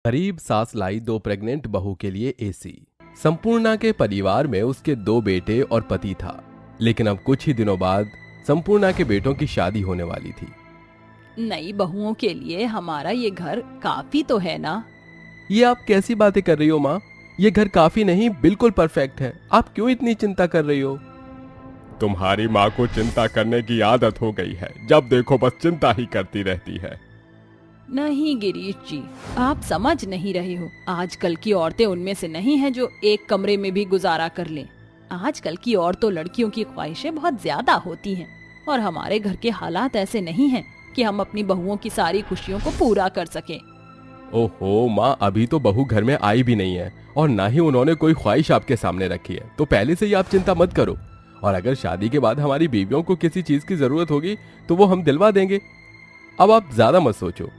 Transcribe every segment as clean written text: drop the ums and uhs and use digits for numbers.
गरीब सास लाई दो प्रेग्नेंट बहू के लिए एसी। संपूर्णा के परिवार में उसके दो बेटे और पति था, लेकिन अब कुछ ही दिनों बाद संपूर्णा के बेटों की शादी होने वाली थी। नई बहुओं के लिए हमारा ये घर काफी तो है ना। ये आप कैसी बातें कर रही हो माँ? ये घर काफी नहीं, बिल्कुल परफेक्ट है। आप क्यों इतनी चिंता कर रही हो? तुम्हारी माँ को चिंता करने की आदत हो गई है, जब देखो बस चिंता ही करती रहती है। नहीं गिरीश जी, आप समझ नहीं रहे हो। आजकल की औरतें उनमें से नहीं हैं जो एक कमरे में भी गुजारा कर लें। आजकल की औरतों लड़कियों की ख्वाहिशें बहुत ज्यादा होती हैं, और हमारे घर के हालात ऐसे नहीं हैं कि हम अपनी बहुओं की सारी खुशियों को पूरा कर सकें। ओहो माँ, अभी तो बहू घर में आई भी नहीं है और ना ही उन्होंने कोई ख्वाहिश आपके सामने रखी है, तो पहले से ही आप चिंता मत करो। और अगर शादी के बाद हमारी बीवियों को किसी चीज की जरूरत होगी तो वो हम दिलवा देंगे। अब आप ज्यादा मत सोचो।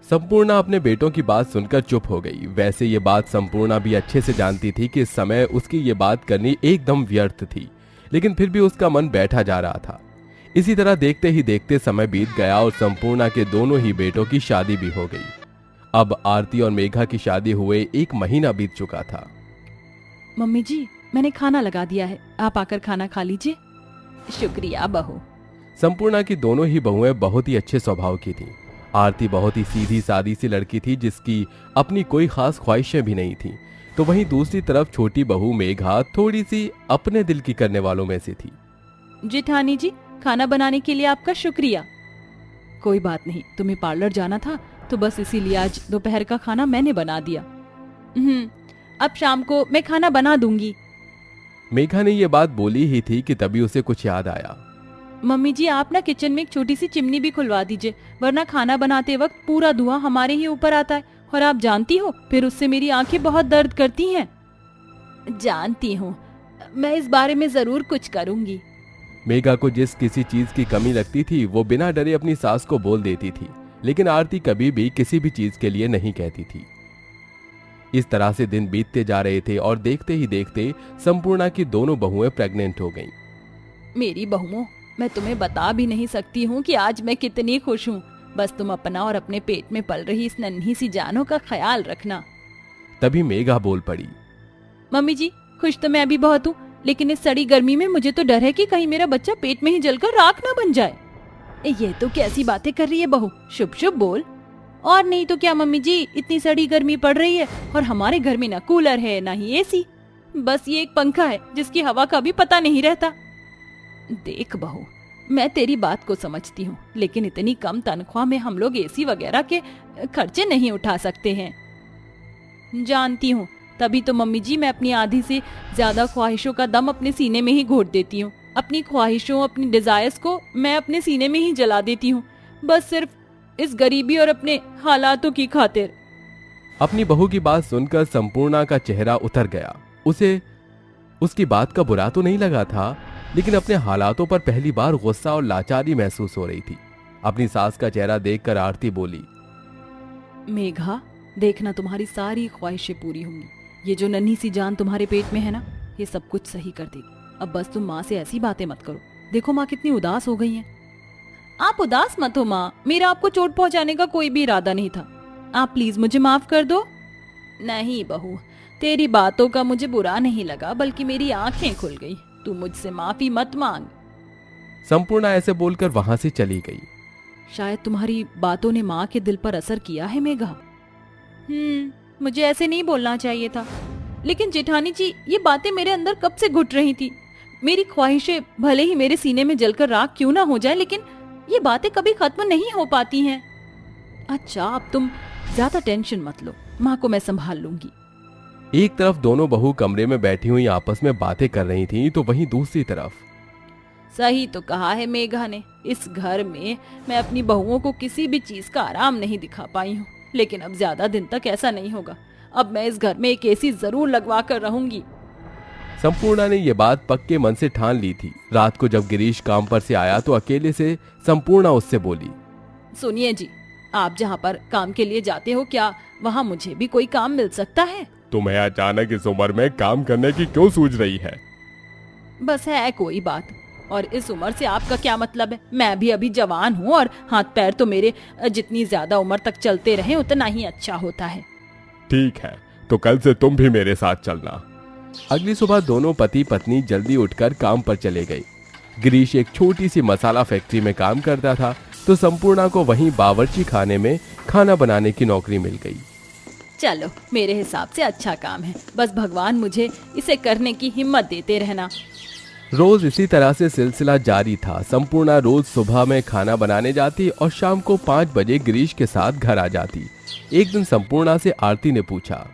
संपूर्णा अपने बेटों की बात सुनकर चुप हो गई। वैसे ये बात संपूर्णा भी अच्छे से जानती थी कि इस समय उसकी ये बात करनी एकदम व्यर्थ थी, लेकिन फिर भी उसका मन बैठा जा रहा था। इसी तरह देखते ही देखते समय बीत गया और संपूर्णा के दोनों ही बेटों की शादी भी हो गई। अब आरती और मेघा की शादी हुए 1 महीना बीत चुका था। मम्मी जी, मैंने खाना लगा दिया है, आप आकर खाना खा लीजिए। शुक्रिया बहू। संपूर्णा की दोनों ही बहुएं बहुत ही अच्छे स्वभाव की थीं। आरती बहुत ही सीधी सादी सी लड़की थी जिसकी अपनी कोई खास ख्वाहिशें भी नहीं थी, तो वहीं दूसरी तरफ छोटी बहू मेघा थोड़ी सी अपने दिल की करने वालों में से थी। जेठानी जी, खाना बनाने के लिए आपका शुक्रिया। कोई बात नहीं, तुम्हें पार्लर जाना था तो बस इसीलिए आज दोपहर का खाना मैंने बना दिया। अब शाम को मैं खाना बना दूंगी। मेघा ने ये बात बोली ही थी कि तभी उसे कुछ याद आया। मम्मी जी, आप ना किचन में एक छोटी सी चिमनी भी खुलवा दीजिए, वरना खाना बनाते वक्त पूरा धुआं हमारे ही ऊपर आता है, और आप जानती हो फिर उससे मेरी आंखें बहुत दर्द करती हैं। जानती हूँ, मैं इस बारे में जरूर कुछ करूंगी। मेघा को जिस किसी चीज की कमी लगती थी वो बिना डरे अपनी सास को बोल देती थी, लेकिन आरती कभी भी किसी भी चीज के लिए नहीं कहती थी। इस तरह से दिन बीतते जा रहे थे और देखते ही देखते संपूर्णा की दोनों बहुएं प्रेग्नेंट हो गईं। मेरी बहुओं, मैं तुम्हें बता भी नहीं सकती हूँ कि आज मैं कितनी खुश हूँ। बस तुम अपना और अपने पेट में पल रही इस नन्ही सी जानों का ख्याल रखना। तभी मेघा बोल पड़ी। मम्मी जी, खुश तो मैं अभी बहुत हूँ, लेकिन इस सड़ी गर्मी में मुझे तो डर है कि कहीं मेरा बच्चा पेट में ही जलकर राख ना बन जाए। ये तो कैसी बातें कर रही है बहू, शुभ शुभ बोल। और नहीं तो क्या मम्मी जी, इतनी सड़ी गर्मी पड़ रही है और हमारे घर में ना कूलर है ना ही एसी, बस ये एक पंखा है जिसकी हवा का भी पता नहीं रहता। देख बहू, मैं तेरी बात को समझती हूँ, लेकिन इतनी कम तनख्वाह में हम लोग एसी वगैरह के खर्चे नहीं उठा सकते हैं। जानती हूँ, तभी तो मम्मी जी मैं अपनी आधी से ज्यादा ख्वाहिशों का दम अपने सीने में ही घोट देती हूँ। अपनी ख्वाहिशों, अपनी डिजायर्स को मैं अपने सीने में ही जला देती हूँ, बस सिर्फ इस गरीबी और अपने हालातों की खातिर। अपनी बहू की बात सुनकर संपूर्णा का चेहरा उतर गया। उसे उसकी बात का बुरा तो नहीं लगा था, लेकिन अपने हालातों पर पहली बार गुस्सा और लाचारी महसूस हो रही थी। अपनी सास का चेहरा देखकर आरती बोली, मेघा, देखना तुम्हारी सारी ख्वाहिशें पूरी होंगी। ये जो नन्ही सी जान तुम्हारे पेट में है ना, ये सब कुछ सही कर देगी। अब बस तुम माँ से ऐसी बातें मत करो। देखो माँ कितनी उदास हो गई हैं। आप उदास मत हो माँ, मेरा आपको चोट पहुँचाने का कोई भी इरादा नहीं था। आप प्लीज मुझे माफ कर दो। नहीं बहू, तेरी बातों का मुझे बुरा नहीं लगा, बल्कि मेरी आंखें खुल गई। तू मुझसे माफी मत मांग। संपूर्णा ऐसे बोलकर वहां से चली गई। शायद तुम्हारी बातों ने माँ के दिल पर असर किया है मेघा। मुझे ऐसे नहीं बोलना चाहिए था, लेकिन जेठानी जी ये बातें मेरे अंदर कब से घुट रही थी। मेरी ख्वाहिशें भले ही मेरे सीने में जलकर राख क्यों ना हो जाए, लेकिन ये बातें कभी खत्म नहीं हो पाती हैं। अच्छा, अब तुम ज्यादा टेंशन मत लो, माँ को मैं संभाल लूंगी। एक तरफ दोनों बहू कमरे में बैठी हुई आपस में बातें कर रही थीं, तो वहीं दूसरी तरफ। सही तो कहा है मेघा ने, इस घर में मैं अपनी बहुओं को किसी भी चीज का आराम नहीं दिखा पाई हूँ, लेकिन अब ज्यादा दिन तक ऐसा नहीं होगा। अब मैं इस घर में एक एसी जरूर लगवा कर रहूंगी। संपूर्णा ने यह बात पक्के मन से ठान ली थी। रात को जब गिरीश काम पर से आया तो अकेले से संपूर्णा उससे बोली, सुनिए जी, आप जहाँ पर काम के लिए जाते हो, क्या वहाँ मुझे भी कोई काम मिल सकता है? तुम्हें अचानक इस उम्र में काम करने की क्यों सूझ रही है? बस है कोई बात, और इस उम्र से आपका क्या मतलब है? मैं भी अभी जवान हूँ और हाथ पैर तो मेरे जितनी ज्यादा उम्र तक चलते रहे उतना ही अच्छा होता है। ठीक है, तो कल से तुम भी मेरे साथ चलना। अगली सुबह दोनों पति पत्नी जल्दी उठकर काम पर चले गए। गिरीश एक छोटी सी मसाला फैक्ट्री में काम करता था, तो संपूर्णा को वहीं बावर्ची खाने में खाना बनाने की नौकरी मिल गई। चलो, मेरे हिसाब से अच्छा काम है, बस भगवान मुझे इसे करने की हिम्मत देते रहना। रोज इसी तरह से सिलसिला जारी था। संपूर्णा रोज सुबह में खाना बनाने जाती और शाम को 5 बजे गिरीश के साथ घर आ जाती। एक दिन संपूर्णा से आरती ने पूछा,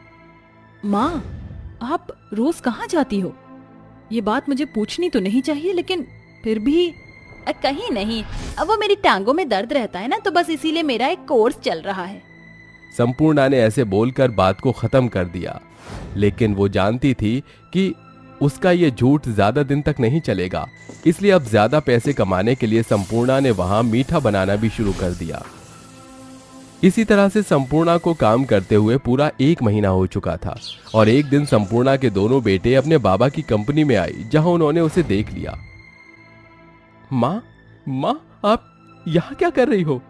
माँ, आप रोज कहाँ जाती हो? ये बात मुझे पूछनी तो नहीं चाहिए, लेकिन फिर भी। कहीं नहीं, अब वो मेरी टांगों में दर्द रहता है ना, तो बस इसीलिए मेरा एक कोर्स चल रहा है। संपूर्णा ने ऐसे बोलकर बात को खत्म कर दिया, लेकिन वो जानती थी कि उसका ये झूठ ज्यादा दिन तक नहीं चलेगा। इसलिए अब ज्यादा पैसे कमाने के लिए संपूर्णा ने वहां मीठा बनाना भी शुरू कर दिया। इसी तरह से संपूर्णा को काम करते हुए पूरा 1 महीना हो चुका था और एक दिन संपूर्णा के दोनों बेटे अपने बाबा की कंपनी में आई, जहां उन्होंने उसे देख लिया। माँ, आप यहाँ क्या कर रही हो?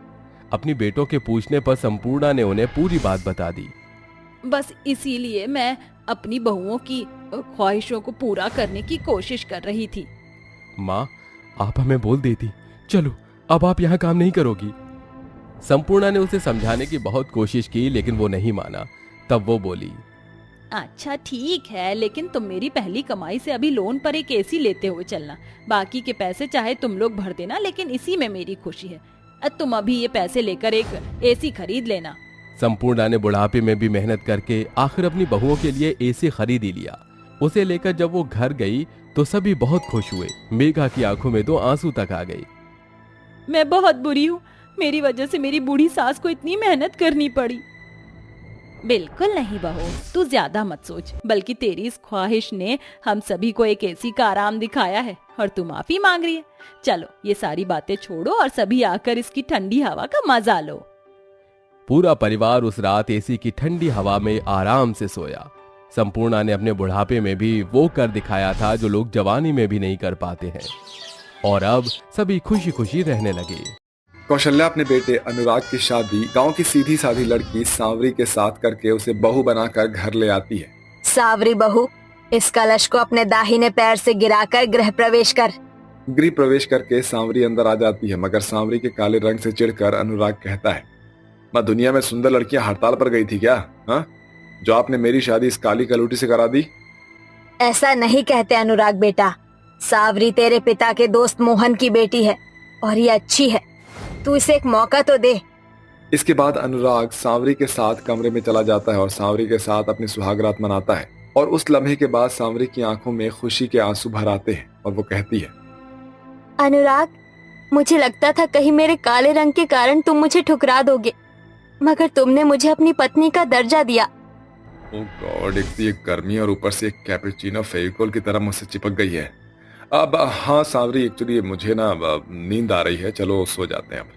अपनी बेटों के पूछने पर संपूर्णा ने उन्हें पूरी बात बता दी। बस इसीलिए मैं अपनी बहुओं की ख्वाहिशों को पूरा करने की कोशिश कर रही थी। माँ, आप हमें बोल देती, चलो अब आप यहाँ काम नहीं करोगी। संपूर्णा ने उसे समझाने की बहुत कोशिश की, लेकिन वो नहीं माना। तब वो बोली, अच्छा ठीक है, लेकिन तुम मेरी पहली कमाई से अभी लोन पर एक एसी लेते हुए चलना। बाकी के पैसे चाहे तुम लोग भर देना, लेकिन इसी में मेरी खुशी है। तुम अभी ये पैसे लेकर एक एसी खरीद लेना। संपूर्णा ने बुढ़ापे में भी मेहनत करके आखिर अपनी बहुओं के लिए एसी खरीद ही लिया। उसे लेकर जब वो घर गई तो सभी बहुत खुश हुए। मेघा की आंखों में तो आंसू तक आ गए। मैं बहुत बुरी हूँ, मेरी वजह से मेरी बूढ़ी सास को इतनी मेहनत करनी पड़ी। बिल्कुल नहीं बहू, तू ज्यादा मत सोच, बल्कि तेरी इस ख्वाहिश ने हम सभी को एक एसी का आराम दिखाया है और तू माफी मांग रही है। चलो ये सारी बातें छोड़ो और सभी आकर इसकी ठंडी हवा का मजा लो। पूरा परिवार उस रात एसी की ठंडी हवा में आराम से सोया। संपूर्णा ने अपने बुढ़ापे में भी वो कर दिखाया था जो लोग जवानी में भी नहीं कर पाते हैं, और अब सभी खुशी खुशी रहने लगे। कौशल्या अपने बेटे अनुराग की शादी गांव की सीधी साधी लड़की सांवरी के साथ करके उसे बहू बनाकर घर ले आती है। सांवरी बहू, इस कलश को अपने दाहिने पैर से गिराकर गृह प्रवेश कर। गृह प्रवेश करके सांवरी अंदर आ जाती है, मगर सांवरी के काले रंग से चिढ़कर अनुराग कहता है, माँ, दुनिया में सुंदर लड़कियां हड़ताल पर गई थी क्या? हाँ, जो आपने मेरी शादी इस काली कलूटी से करा दी? ऐसा नहीं कहते अनुराग बेटा, सांवरी तेरे पिता के दोस्त मोहन की बेटी है और ये अच्छी है, तू इसे एक मौका तो दे। इसके बाद अनुराग सांवरी के साथ कमरे में चला जाता है और सांवरी के साथ अपनी सुहागरात मनाता है। और उस लम्हे के बाद सांवरी की आंखों में खुशी के आंसू भर आते हैं और वो कहती है, अनुराग, मुझे लगता था कहीं मेरे काले रंग के कारण तुम मुझे ठुकरा दोगे, मगर तुमने मुझे अपनी पत्नी का दर्जा दिया। ओह गॉड, एक तो ये गर्मी और ऊपर से एक कैपुचिनो फेविकोल की तरह मुझसे चिपक गई है। अब हाँ सांवरी, एक्चुअली मुझे ना नींद आ रही है, चलो सो जाते हैं अब।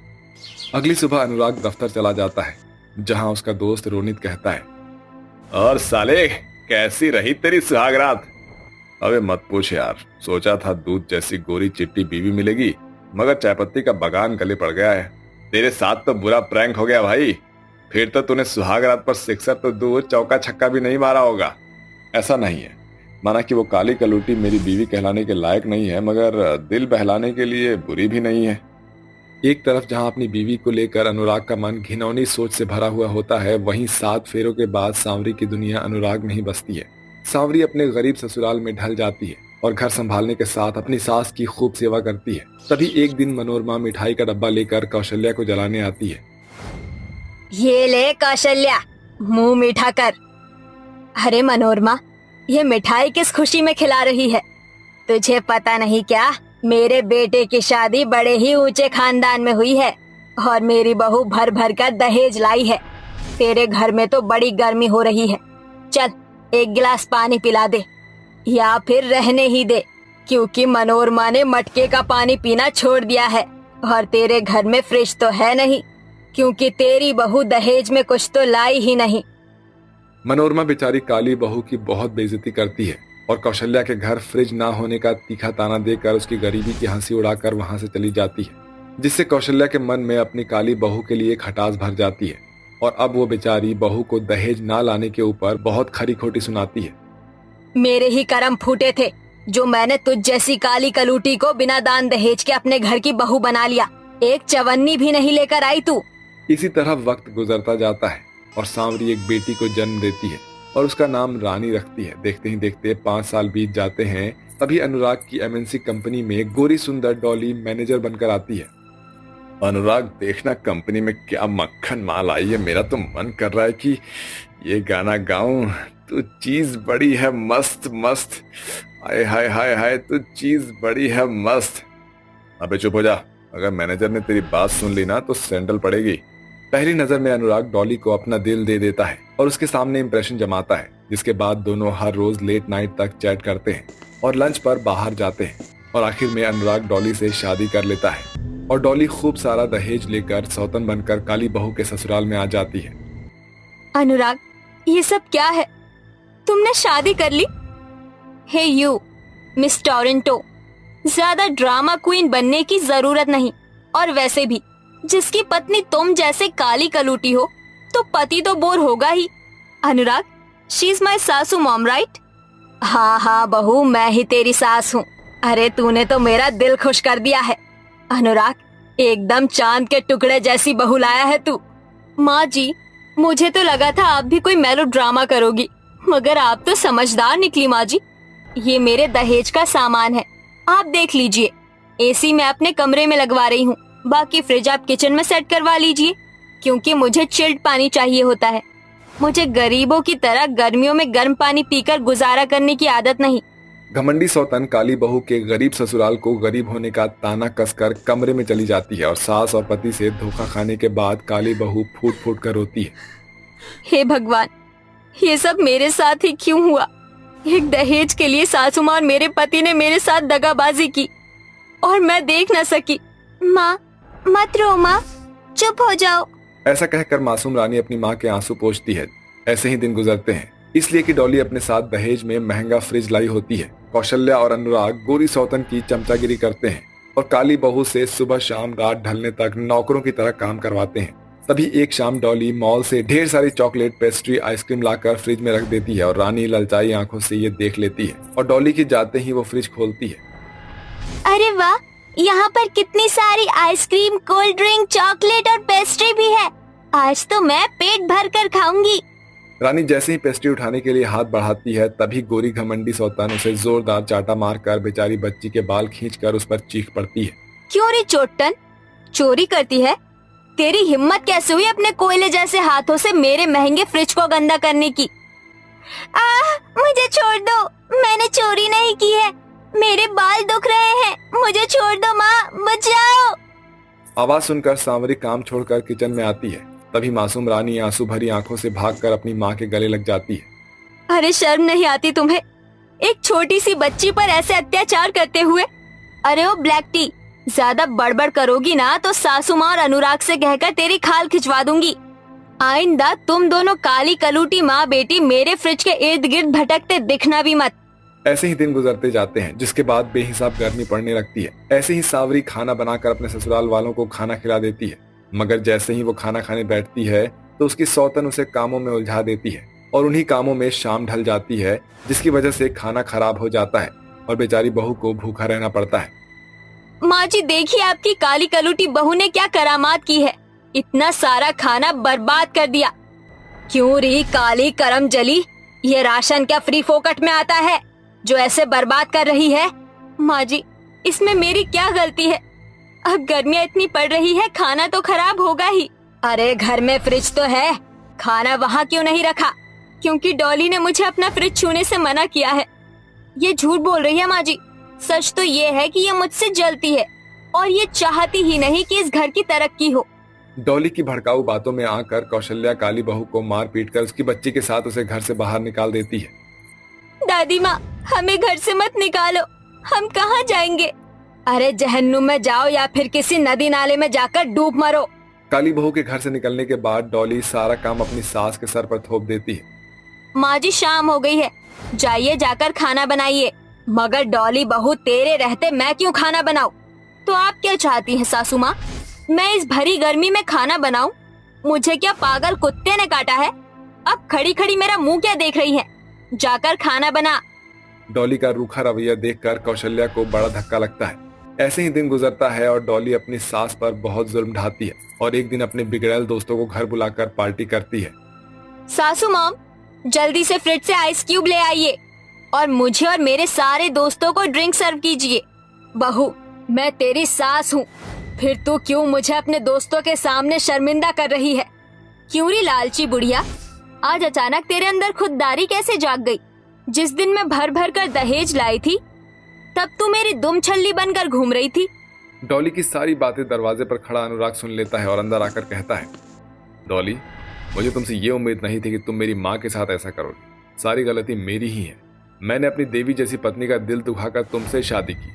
अगली सुबह अनुराग दफ्तर चला जाता है, जहां उसका दोस्त रोनित कहता है, और साले कैसी रही तेरी सुहागरात? अबे मत पूछ यार, सोचा था दूध जैसी गोरी चिट्टी बीवी मिलेगी, मगर चायपत्ती का बगान गले पड़ गया है। तेरे साथ तो बुरा प्रैंक हो गया भाई। फिर तो तूने सुहागरात पर सिक्सर तो दूर चौका छक्का भी नहीं मारा होगा। ऐसा नहीं है, माना कि वो काली कलूटी मेरी बीवी कहलाने के लायक नहीं है, मगर दिल बहलाने के लिए बुरी भी नहीं है। एक तरफ जहां अपनी बीवी को लेकर अनुराग का मन घिनौनी सोच से भरा हुआ होता है, वहीं 7 फेरों के बाद सांवरी की दुनिया अनुराग में ही बसती है। सांवरी अपने गरीब ससुराल में ढल जाती है और घर संभालने के साथ अपनी सास की खूब सेवा करती है। तभी एक दिन मनोरमा मिठाई का डब्बा लेकर कौशल्या को जलाने आती है। ये ले कौशल्या, मुंह मीठा कर। अरे मनोरमा, ये मिठाई किस खुशी में खिला रही है? तुझे पता नहीं क्या, मेरे बेटे की शादी बड़े ही ऊंचे खानदान में हुई है और मेरी बहू भर भर कर दहेज लाई है। तेरे घर में तो बड़ी गर्मी हो रही है, चल एक गिलास पानी पिला दे, या फिर रहने ही दे, क्योंकि मनोरमा ने मटके का पानी पीना छोड़ दिया है और तेरे घर में फ्रिज तो है नहीं, क्योंकि तेरी बहू दहेज में कुछ तो लाई ही नहीं। मनोरमा बेचारी काली बहू की बहुत बेइज्जती करती है और कौशल्या के घर फ्रिज ना होने का तीखा ताना देकर उसकी गरीबी की हंसी उड़ाकर वहां से चली जाती है, जिससे कौशल्या के मन में अपनी काली बहू के लिए खटास भर जाती है। और अब वो बेचारी बहू को दहेज ना लाने के ऊपर बहुत खरी खोटी सुनाती है। मेरे ही कर्म फूटे थे जो मैंने तुझ जैसी काली कलूटी को बिना दान दहेज के अपने घर की बहू बना लिया। एक चवन्नी भी नहीं लेकर आई तू। इसी तरह वक्त गुजरता जाता है और सांवरी एक बेटी को जन्म देती है और उसका नाम रानी रखती है। देखते ही देखते 5 साल बीत जाते हैं। तभी अनुराग की एमएनसी कंपनी में गोरी सुंदर डॉली मैनेजर बनकर आती है। अनुराग, देखना कंपनी में क्या मक्खन माल आई है। मेरा तो मन कर रहा है कि ये गाना गाऊं। तू चीज बड़ी है मस्त मस्त, हाय हाय हाय हाय, तू चीज बड़ी है मस्त। अबे चुप हो जा, अगर मैनेजर ने तेरी बात सुन ली ना तो सैंडल पड़ेगी। पहली नजर में अनुराग डॉली को अपना दिल दे देता है और उसके सामने इंप्रेशन जमाता है, जिसके बाद दोनों हर रोज लेट नाइट तक चैट करते हैं और लंच पर बाहर जाते हैं और आखिर में अनुराग डॉली से शादी कर लेता है और डॉली खूब सारा दहेज लेकर सौतन बनकर काली बहू के ससुराल में आ जाती है। अनुराग, ये सब क्या है? तुमने शादी कर ली? हे यू मिस टोरंटो, ज्यादा ड्रामा क्वीन बनने की जरूरत नहीं। और वैसे भी जिसकी पत्नी तुम जैसे काली कलूटी हो तो पति तो बोर होगा ही। अनुराग, शी इज माई सासू मॉम, राइट? हाँ हाँ बहू, मैं ही तेरी सास हूँ। अरे तूने तो मेरा दिल खुश कर दिया है। अनुराग, एकदम चांद के टुकड़े जैसी बहू लाया है तू। माँ जी, मुझे तो लगा था आप भी कोई मेलो ड्रामा करोगी, मगर आप तो समझदार निकली माँ जी। ये मेरे दहेज का सामान है, आप देख लीजिए। एसी मैं अपने कमरे में लगवा रही हूँ, बाकी फ्रिज आप किचन में सेट करवा लीजिए, क्योंकि मुझे चिल्ड पानी चाहिए होता है। मुझे गरीबों की तरह गर्मियों में गर्म पानी पीकर गुजारा करने की आदत नहीं। घमंडी सौतन काली बहू के गरीब ससुराल को गरीब होने का ताना कसकर कमरे में चली जाती है और सास और पति से धोखा खाने के बाद काली बहू फूट फूट कर रोती है। हे भगवान, ये सब मेरे साथ ही क्यों हुआ? एक दहेज के लिए सासू माँ और मेरे पति ने मेरे साथ दगाबाजी की और मैं देख न सकी। माँ मत रो माँ, चुप हो जाओ। ऐसा कहकर मासूम रानी अपनी माँ के आंसू पोंछती है। ऐसे ही दिन गुजरते हैं, इसलिए कि डॉली अपने साथ दहेज में महंगा फ्रिज लाई होती है। कौशल्या और अनुराग गोरी सौतन की चमचागिरी करते हैं और काली बहू से सुबह शाम रात ढलने तक नौकरों की तरह काम करवाते हैं। तभी एक शाम डॉली मॉल से ढेर सारी चॉकलेट, पेस्ट्री, आइसक्रीम लाकर फ्रिज में रख देती है और रानी ललचाई आंखों से ये देख लेती है और डॉली के जाते ही वो फ्रिज खोलती है। अरे वाह, यहाँ पर कितनी सारी आइसक्रीम, कोल्ड ड्रिंक, चॉकलेट और पेस्ट्री भी है। आज तो मैं पेट भर कर खाऊंगी। रानी जैसे ही पेस्ट्री उठाने के लिए हाथ बढ़ाती है, तभी गोरी घमंडी सौतन उसे जोरदार चाटा मारकर बेचारी बच्ची के बाल खींचकर उस पर चीख पड़ती है। क्यों रे चोटन, चोरी करती है? तेरी हिम्मत कैसे हुई अपने कोयले जैसे हाथों से मेरे महंगे फ्रिज को गंदा करने की? मुझे छोड़ दो, मैंने चोरी नहीं की है। मेरे बाल दुख रहे हैं, मुझे छोड़ दो माँ, बचाओ। आवाज सुनकर सांवरी काम छोड़कर किचन में आती है। तभी मासूम रानी आंसू भरी आंखों से भागकर अपनी माँ के गले लग जाती है। अरे शर्म नहीं आती तुम्हें, एक छोटी सी बच्ची पर ऐसे अत्याचार करते हुए? अरे ओ ब्लैक टी, ज्यादा बड़बड़ करोगी ना तो सासू माँ और अनुराग से कहकर तेरी खाल खिंचवा दूंगी। आइंदा तुम दोनों काली कलूटी माँ बेटी मेरे फ्रिज के इर्द गिर्द भटकते दिखना भी मत। ऐसे ही दिन गुजरते जाते हैं, जिसके बाद बेहिसाब गर्मी पड़ने लगती है। ऐसे ही सांवरी खाना बनाकर अपने ससुराल वालों को खाना खिला देती है, मगर जैसे ही वो खाना खाने बैठती है तो उसकी सौतन उसे कामों में उलझा देती है और उन्हीं कामों में शाम ढल जाती है, जिसकी वजह से खाना खराब हो जाता है और बेचारी बहू को भूखा रहना पड़ता है। माँ जी देखिए, आपकी काली कलूटी बहू ने क्या करामात की है, इतना सारा खाना बर्बाद कर दिया। क्यों रही काली करम जली, ये राशन क्या फ्री फोकट में आता है जो ऐसे बर्बाद कर रही है? माँ जी इसमें मेरी क्या गलती है? अब गर्मियाँ इतनी पड़ रही है, खाना तो खराब होगा ही। अरे घर में फ्रिज तो है, खाना वहाँ क्यों नहीं रखा? क्योंकि डॉली ने मुझे अपना फ्रिज छूने से मना किया है। ये झूठ बोल रही है माँ जी। सच तो ये है कि ये मुझसे जलती है और ये चाहती ही नहीं कि इस घर की तरक्की हो। डॉली की भड़काऊ बातों में आकर कौशल्या काली बहू को मार पीट कर उसकी बच्ची के साथ उसे घर से बाहर निकाल देती है। दादी माँ, हमें घर से मत निकालो, हम कहाँ जाएंगे? अरे जहन्नुम में जाओ या फिर किसी नदी नाले में जाकर डूब मरो। काली बहू के घर से निकलने के बाद डॉली सारा काम अपनी सास के सर पर थोप देती है। माँ जी शाम हो गई है, जाइए जाकर खाना बनाइए। मगर डॉली बहू, तेरे रहते मैं क्यों खाना बनाऊं? तो आप क्या चाहती हैं सासू माँ, मैं इस भरी गर्मी में खाना बनाऊं? मुझे क्या पागल कुत्ते ने काटा है? अब खड़ी खड़ी मेरा मुंह क्या देख रही है? जाकर खाना बना। डॉली का रूखा रवैया देखकर कौशल्या को बड़ा धक्का लगता है। ऐसे ही दिन गुजरता है और डॉली अपनी सास पर बहुत जुल्म ढाती है और एक दिन अपने बिगड़ैल दोस्तों को घर बुलाकर पार्टी करती है। सासू मॉम, जल्दी से फ्रिज से आइस क्यूब ले आइए और मुझे और मेरे सारे दोस्तों को ड्रिंक सर्व कीजिए। बहू, मैं तेरी सास हूँ, फिर तू क्यों मुझे अपने दोस्तों के सामने शर्मिंदा कर रही है? क्यों री लालची बुढ़िया, आज अचानक तेरे अंदर खुददारी कैसे जाग गई? जिस दिन मैं भर भर कर दहेज लाई थी तब तू मेरी दुम छल्ली बनकर घूम रही थी। डॉली की सारी बातें दरवाजे पर खड़ा अनुराग सुन लेता है और अंदर आकर कहता है, डॉली, मुझे तुमसे ये उम्मीद नहीं थी कि तुम मेरी माँ के साथ ऐसा करोगे। सारी गलती मेरी ही है। मैंने अपनी देवी जैसी पत्नी का दिल दुखाकर तुमसे शादी की।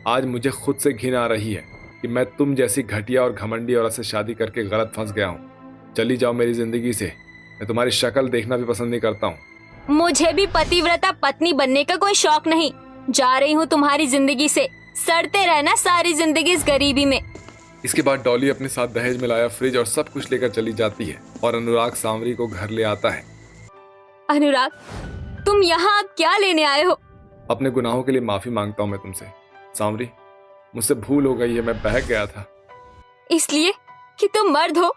आज मुझे खुद से घिन आ रही है कि मैं तुम जैसी घटिया और घमंडी औरत से शादी करके गलत फंस गया हूँ। चली जाओ मेरी जिंदगी से, मैं तुम्हारी शक्ल देखना भी पसंद नहीं करता हूँ। मुझे भी पतिव्रता पत्नी बनने का कोई शौक नहीं। जा रही हूँ तुम्हारी जिंदगी से, सड़ते रहना सारी जिंदगी इस गरीबी में। इसके बाद डॉली अपने साथ दहेज में लाया फ्रिज और सब कुछ लेकर चली जाती है और अनुराग सांवरी को घर ले आता है। अनुराग, तुम यहाँ अब क्या लेने आए हो? अपने गुनाहों के लिए माफी मांगता हूँ मैं तुमसे सांवरी, मुझसे भूल हो गई है, मैं बहक गया था। इसलिए कि तुम मर्द हो,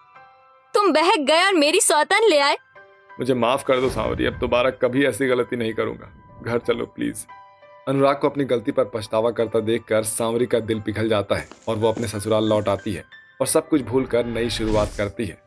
तुम बहक गए और मेरी सौतन ले आए। मुझे माफ कर दो सांवरी, अब दोबारा कभी ऐसी गलती नहीं करूंगा। घर चलो प्लीज। अनुराग को अपनी गलती पर पछतावा करता देखकर सांवरी का दिल पिघल जाता है और वो अपने ससुराल लौट आती है और सब कुछ भूलकर नई शुरुआत करती है।